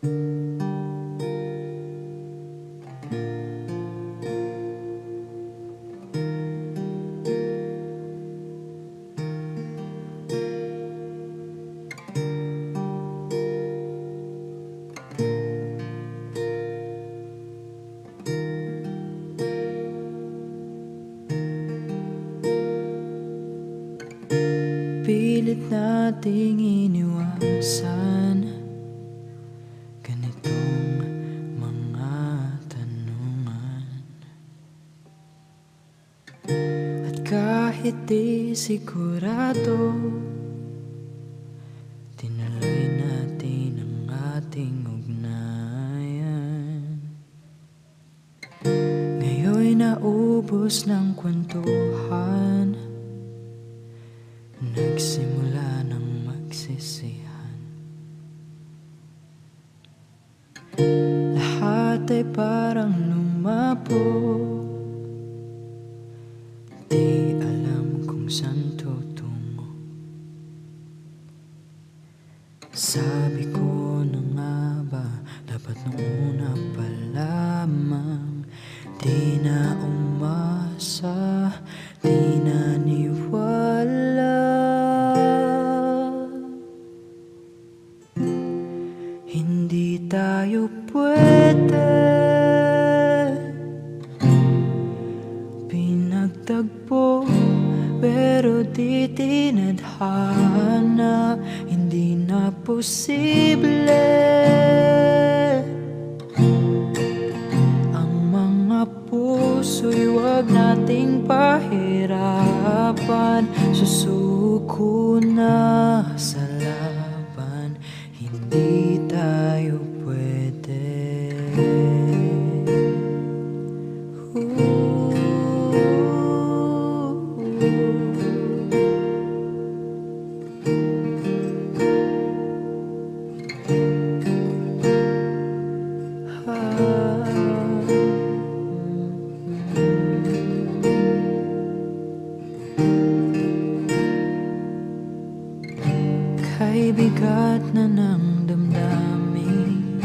Pilit nating iniwasan ganitong mga tanungan. At kahit di sigurado, tinuloy natin ang ating ugnayan. Ngayon'y naubos ng kwentuhan, nagsimula ng magsisihan. Lahat ay parang lumabo, di alam kung saan tutungo. Sabi ko na nga ba, dapat nung una pa lamang, di na umasa, di naniwala. Hindi tayo pwede pinagtagpo, pero di tinadhana. Hindi na posible ang mga puso'y wag nating pahirapan. Susuko na sa laban, hindi tayo pwede. Kay bigat na ng damdamin,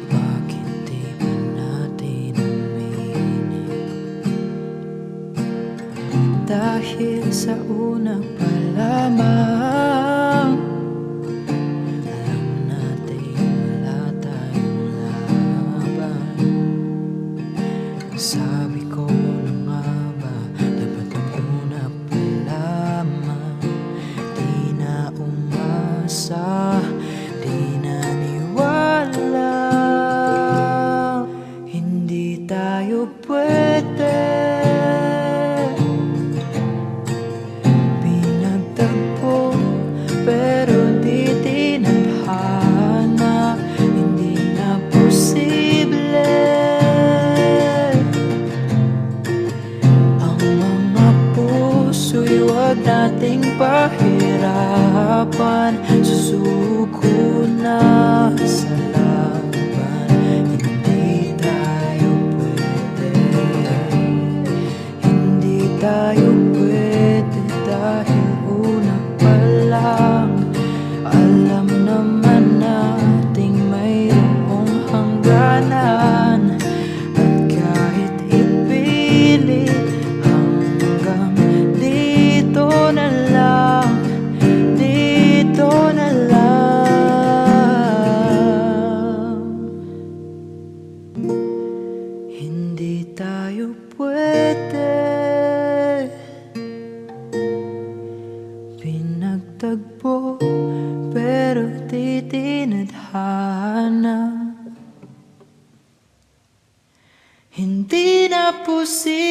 bakit di ba natin aminin? Dahil sa una pa lamang, alam natin wala tayong laban. Sabi ko na nga ba, dapat ang una pa lamang, di na umasa, di naniwala. Hindi tayo pwede pinagtagpo, pero di tinadhana. Hindi na posible ang mga puso'y wag nating pahirapan. Susuko na sa laban, hindi tayo pwede. Hindi tayo pwede dahil una pa lang, alam naman nating mayroong hangganan. At kahit ipilit, hanggang dito na lang, dito na lang. Hindi tayo pwede pinagtagpo, pero di tinadhana. Hindi na posible